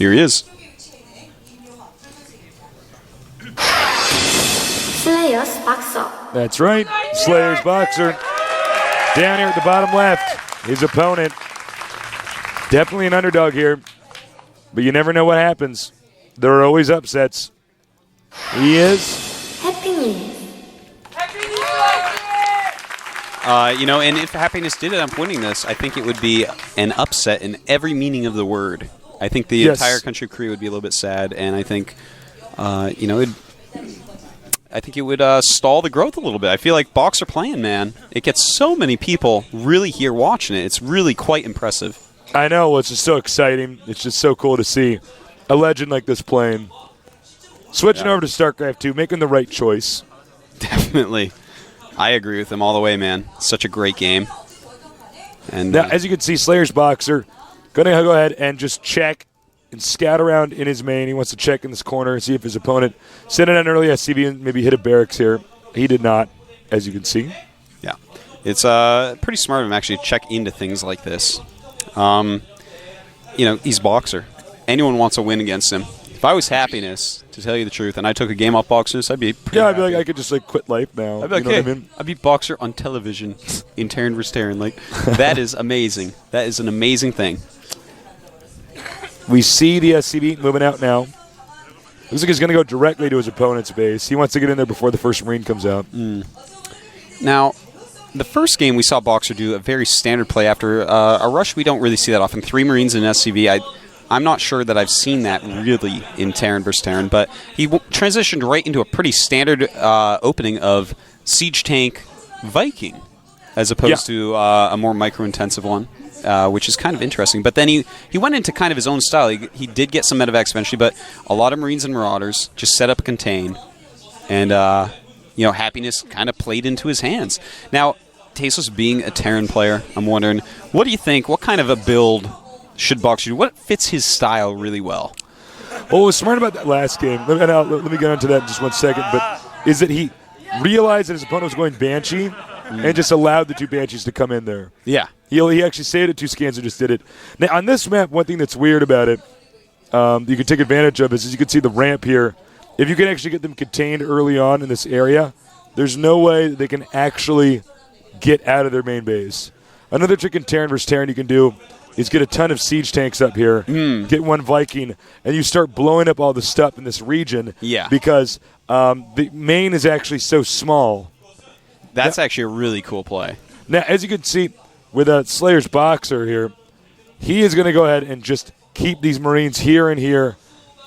Here he is. Slayer's BoxeR. That's right. Slayer's BoxeR. Down here at the bottom left, his opponent. Definitely an underdog here, but you never know what happens. There are always upsets. He is. Happy New Year. And if Happiness did end up winning this, I think it would be an upset in every meaning of the word. I think the entire country of Korea would be a little bit sad, and I think, I think it would stall the growth a little bit. I feel like BoxeR playing, man. It gets so many people really here watching it. It's really quite impressive. I know. It's just so exciting. It's just so cool to see a legend like this playing. Switching over to StarCraft 2, making the right choice. Definitely. I agree with him all the way, man. Such a great game. And now, as you can see, Slayer's BoxeR going to go ahead and just check and scout around in his main. He wants to check in this corner and see if his opponent sent it on early SCV and maybe hit a barracks here. He did not, as you can see. Yeah. It's pretty smart of him actually to check into things like this. He's BoxeR. Anyone wants a win against him. If I was Happiness, to tell you the truth, and I took a game off BoxeR, I'd be pretty happy. I'd be like, I could just quit life now. I'd be like, you know what I mean? I beat BoxeR on television in Terran vs. Terran. Like, that is amazing. That is an amazing thing. We see the SCV moving out now. Looks like he's going to go directly to his opponent's base. He wants to get in there before the first Marine comes out. Now, the first game we saw BoxeR do a very standard play after a rush we don't really see that often. 3 Marines in SCV. I'm not sure that I've seen that really in Terran vs. Terran, but he transitioned right into a pretty standard opening of Siege Tank Viking as opposed to a more micro-intensive one, which is kind of interesting. But then he went into kind of his own style. He did get some medevacs eventually, but a lot of Marines and Marauders just set up a contain, and Happiness kind of played into his hands. Now, Tasteless being a Terran player, I'm wondering, what do you think? What kind of a build should BoxeR do? What fits his style really well? Well, what was smart about that last game, let me get into that in just 1 second, but is that he realized that his opponent was going Banshee and just allowed the 2 Banshees to come in there. Yeah. He actually saved it 2 scans and just did it. Now, on this map, one thing that's weird about it, you can take advantage of is you can see the ramp here. If you can actually get them contained early on in this area, there's no way that they can actually get out of their main base. Another trick in Terran vs. Terran you can do is get a ton of siege tanks up here, get 1 Viking, and you start blowing up all the stuff in this region because the main is actually so small. That's actually a really cool play. Now, as you can see with Slayer's BoxeR here, he is going to go ahead and just keep these Marines here and here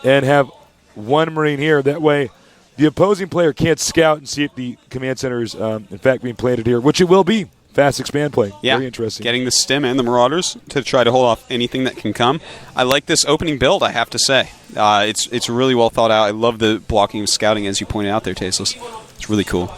and have 1 Marine here. That way the opposing player can't scout and see if the command center is, in fact, being planted here, which it will be. Fast expand play. Yeah. Very interesting. Getting the stim and the Marauders to try to hold off anything that can come. I like this opening build, I have to say. It's really well thought out. I love the blocking and scouting, as you pointed out there, Tasteless. It's really cool.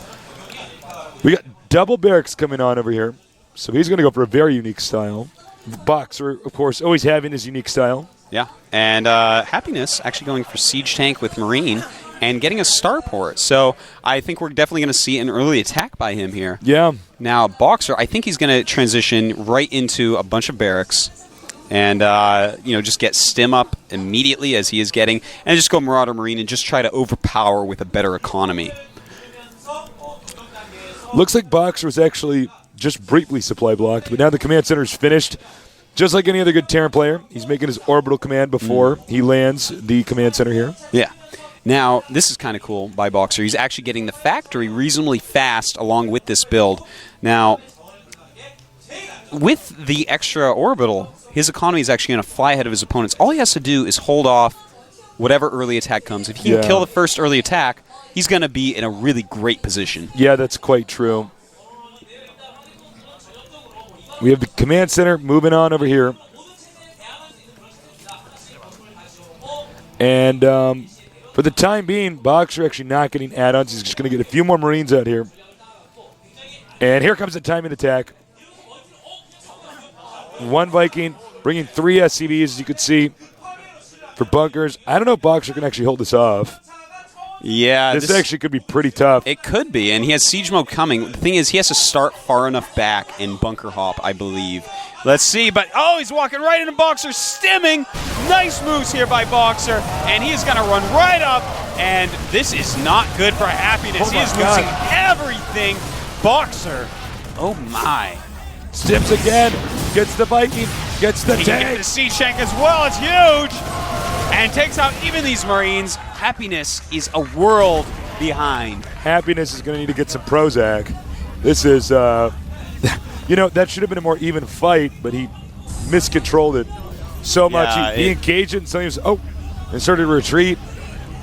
We got double barracks coming on over here. So he's going to go for a very unique style. BoxeR, of course, always having his unique style. Yeah. And Happiness actually going for Siege Tank with Marine and getting a starport. So I think we're definitely going to see an early attack by him here. Yeah. Now, BoxeR, I think he's going to transition right into a bunch of barracks and, just get stim up immediately as he is getting, and just go Marauder Marine and just try to overpower with a better economy. Looks like BoxeR was actually just briefly supply blocked, but now the command center is finished. Just like any other good Terran player, he's making his orbital command before he lands the command center here. Yeah. Now, this is kind of cool by BoxeR. He's actually getting the factory reasonably fast along with this build. Now, with the extra orbital, his economy is actually going to fly ahead of his opponents. All he has to do is hold off whatever early attack comes. If he can kill the first early attack, he's going to be in a really great position. Yeah, that's quite true. We have the command center moving on over here. And for the time being, BoxeR actually not getting add-ons. He's just going to get a few more Marines out here. And here comes the timing attack. 1 Viking, bringing 3 SCVs, as you can see, for bunkers. I don't know if BoxeR can actually hold this off. Yeah. This actually could be pretty tough. It could be, and he has siege mode coming. The thing is, he has to start far enough back in bunker hop, I believe. Let's see, but, he's walking right into BoxeR, stimming. Nice moves here by BoxeR, and he is going to run right up, and this is not good for Happiness. He is losing everything. BoxeR, oh my. Stims again, gets the Viking, gets the He tank. can get the Siege Tank as well, it's huge! And takes out even these Marines. Happiness is a world behind. Happiness is going to need to get some Prozac. This is, you know, that should have been a more even fight, but he miscontrolled it so much. He engaged it and suddenly was, and started to retreat.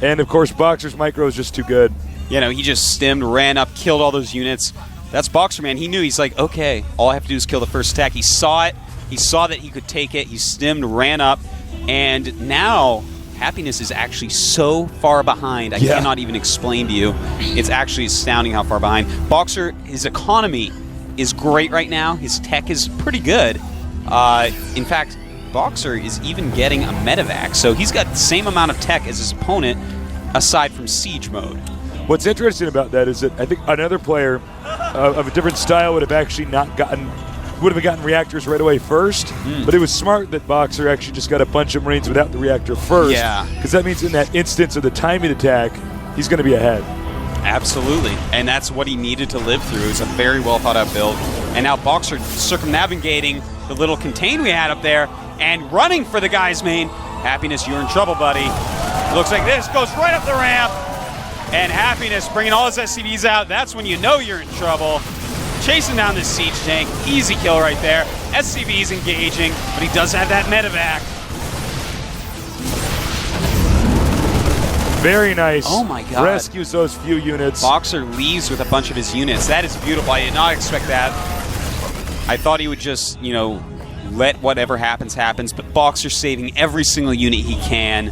And, of course, BoxeR's micro is just too good. You know, he just stemmed, ran up, killed all those units. That's BoxeR, man. He knew. He's like, okay, all I have to do is kill the first attack. He saw it. He saw that he could take it. He stemmed, ran up. And now Happiness is actually so far behind. I cannot even explain to you. It's actually astounding how far behind. BoxeR, his economy is great right now. His tech is pretty good. In fact, BoxeR is even getting a medevac. So he's got the same amount of tech as his opponent, aside from siege mode. What's interesting about that is that I think another player of a different style would have actually gotten reactors right away first, but it was smart that BoxeR actually just got a bunch of Marines without the reactor first. Yeah. Because that means in that instance of the timing attack, he's going to be ahead. Absolutely. And that's what he needed to live through. It's a very well thought out build. And now BoxeR circumnavigating the little contain we had up there and running for the guy's main. Happiness, you're in trouble, buddy. Looks like this goes right up the ramp. And Happiness bringing all his SCVs out. That's when you know you're in trouble. Chasing down this siege tank. Easy kill right there. SCV's engaging, but he does have that medevac. Very nice. Oh my god. Rescues those few units. BoxeR leaves with a bunch of his units. That is beautiful. I did not expect that. I thought he would just, you know, let whatever happens, but BoxeR saving every single unit he can.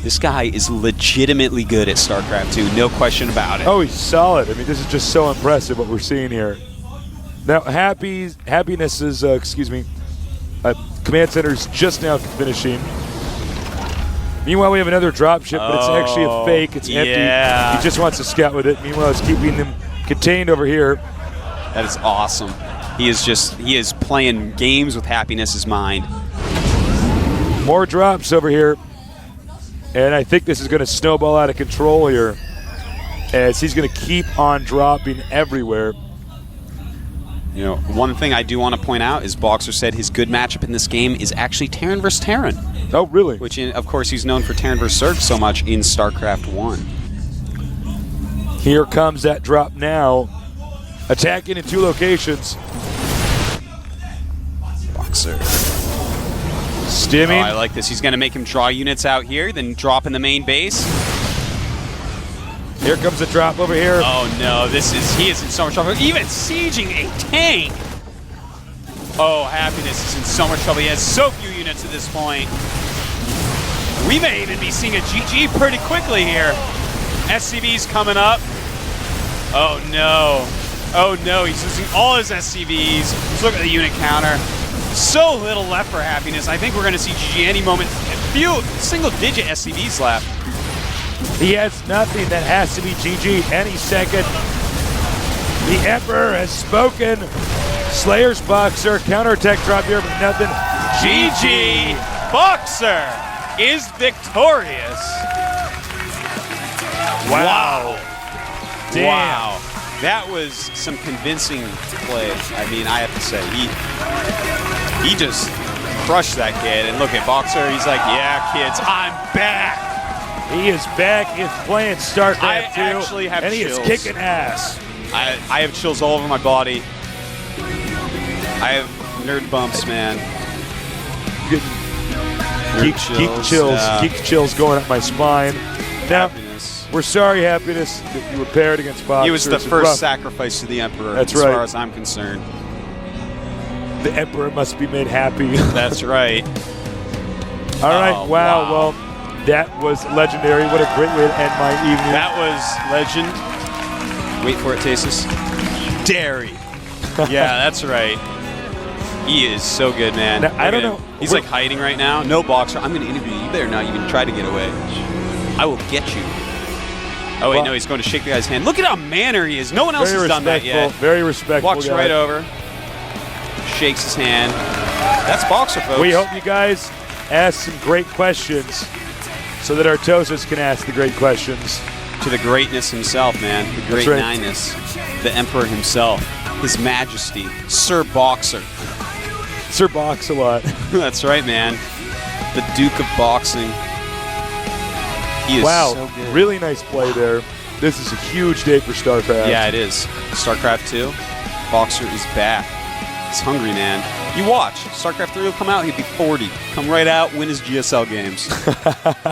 This guy is legitimately good at StarCraft 2, no question about it. Oh, he's solid. I mean, this is just so impressive what we're seeing here. Now, Happiness's, command center's just now finishing. Meanwhile, we have another dropship, but it's actually a fake. It's empty. He just wants to scout with it. Meanwhile, it's keeping them contained over here. That is awesome. He is playing games with Happiness's mind. More drops over here. And I think this is going to snowball out of control here as he's going to keep on dropping everywhere. You know, one thing I do want to point out is BoxeR said his good matchup in this game is actually Terran versus Terran. Oh, really? Which, of course, he's known for Terran versus Zerg so much in StarCraft 1. Here comes that drop now. Attacking in two locations. BoxeR. Stimming. Oh, I like this. He's going to make him draw units out here, then drop in the main base. Here comes the drop over here. Oh no, he is in so much trouble. Even sieging a tank. Oh, Happiness is in so much trouble. He has so few units at this point. We may even be seeing a GG pretty quickly here. SCV's coming up. Oh no. Oh no, he's losing all his SCVs. Let's look at the unit counter. So little left for Happiness. I think we're going to see GG any moment. A few single-digit SCVs left. He has nothing that has to be GG any second. The Emperor has spoken. Slayer's BoxeR, counterattack drop here, but nothing. GG! BoxeR is victorious. Wow. Damn. Wow. That was some convincing play. I mean, I have to say, he just crushed that kid. And look at BoxeR, he's like, yeah, kids, I'm back. He is back. He's playing StarCraft 2. I actually have and chills. And he is kicking ass. I have chills all over my body. I have nerd bumps, man. Geek chills going up my spine. Now, we're sorry, Happiness, that you were paired against BoxeR. He was the first sacrifice to the Emperor, That's as right. far as I'm concerned. The Emperor must be made happy. That's right. All right, wow. Well, that was legendary. What a great way to end my evening. That was legend. Wait for it, Tasis. Dairy. Yeah, that's right. He is so good, man. Now, I don't know. He's like hiding right now. No, BoxeR. I'm going to interview you. You better not even try to get away. I will get you. Oh, wait, no, he's going to shake the guy's hand. Look at how manner he is. No one else has done that yet. Very respectful. Walks right over. Shakes his hand. That's BoxeR, folks. We hope you guys ask some great questions so that Artosis can ask the great questions. To the greatness himself, man. The great right. nine-ness. The Emperor himself. His Majesty. Sir BoxeR. Sir Box a lot. That's right, man. The Duke of Boxing. He is Wow, so good. really nice play there. This is a huge day for StarCraft. Yeah, it is. StarCraft 2. BoxeR is back. He's hungry, man. You watch. StarCraft 3 will come out, he'll be 40. Come right out, win his GSL games.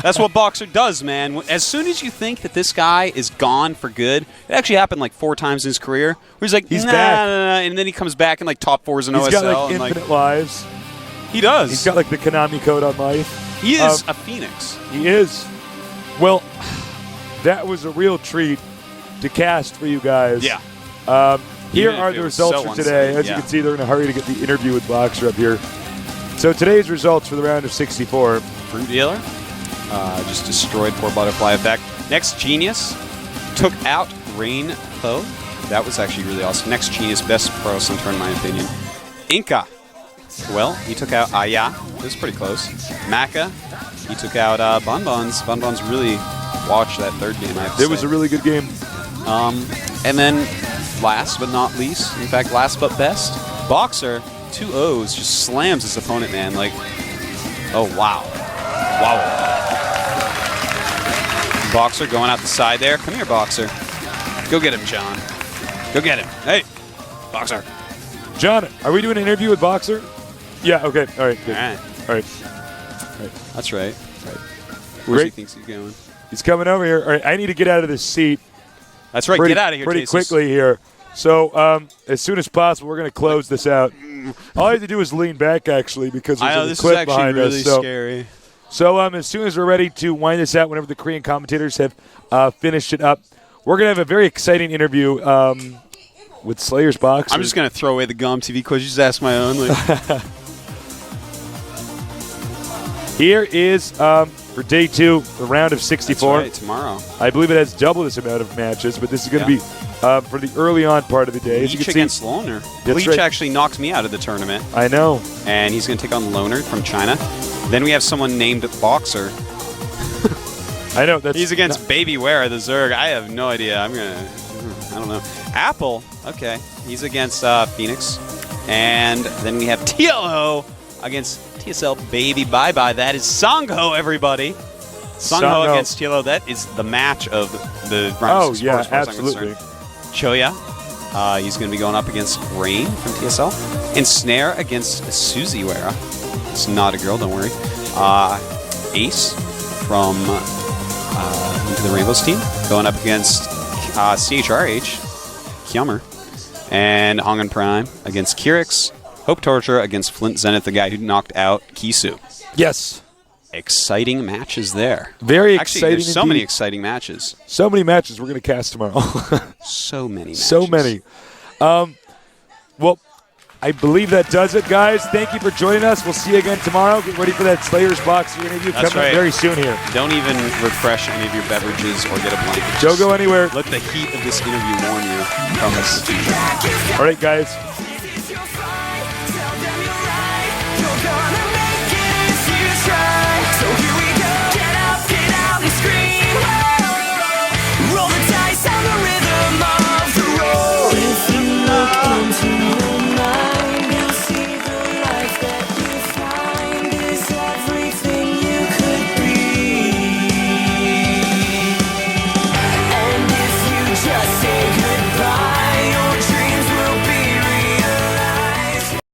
That's what BoxeR does, man. As soon as you think that this guy is gone for good, it actually happened like 4 times in his career, where he's like, He's nah, back. nah, nah, and then he comes back in like top 4s in OSL. He's got like and, infinite lives. He does. He's got like the Konami code on life. He is a phoenix. He is. Well, that was a real treat to cast for you guys. Yeah. Here Even are if it the was results so for today. one-sided, As you can see, they're in a hurry to get the interview with BoxeR up here. So today's results for the round of 64. Fruit Dealer just destroyed poor Butterfly Effect. Next Genius took out Rain Po. That was actually really awesome. Next Genius, best pro center in my opinion. Inca. Well, he took out Aya. It was pretty close. Maka. He took out Bonbons. Bonbons really watched that third game, I have to It was say. a really good game. And then last but not least, in fact, last but best, BoxeR, 2 O's, just slams his opponent, man. Like, oh, wow. Wow. BoxeR going out the side there. Come here, BoxeR. Go get him, John. Go get him. Hey, BoxeR. John, are we doing an interview with BoxeR? Yeah, okay. All right, good. All right. All right. That's right. Where Great. he thinks he's going. He's coming over here. All right, I need to get out of this seat That's right. Get out of here, pretty Jesus. quickly here. So as soon as possible, we're going to close this out. All I have to do is lean back, actually, because I know, there's a this is clip actually behind really us. So, scary. so as soon as we're ready to wind this out, whenever the Korean commentators have finished it up, we're going to have a very exciting interview with Slayer's BoxeR. I'm just going to throw away the GOM TV quiz. You just ask my own. Like, Here is, for day 2, the round of 64. that's right, tomorrow. I believe it has double this amount of matches, but this is going to be for the early on part of the day. As you Bleach can see, against Loner. That's Bleach right. actually knocked me out of the tournament, I know. and he's going to take on Loner from China. Then we have someone named BoxeR. I know. That's He's against Baby Ware, the Zerg. I have no idea. I don't know. Apple, okay. He's against Phoenix. And then we have TLO against TSL Baby Bye Bye. That is Songho, everybody. Songho against TLO. That is the match of the round of 64, as far as I'm absolutely. concerned. Choya, he's going to be going up against Rain from TSL. And Snare against Suzy Wera. It's not a girl, don't worry. Ace from Into the Rainbows team going up against CHRH, Kyummer. And Hongan Prime against Kirix. Hope Torture against Flint Zenith, the guy who knocked out Kisu. Yes. Exciting matches there. Very Actually, exciting. there's so many indeed. exciting matches. So many matches we're going to cast tomorrow. So many matches. So many. Well, I believe that does it, guys. Thank you for joining us. We'll see you again tomorrow. Get ready for that Slayer's BoxeR interview That's coming up right. very soon here. Don't even refresh any of your beverages or get a blanket. Don't go anywhere. Let the heat of this interview warm you from us. All right, guys.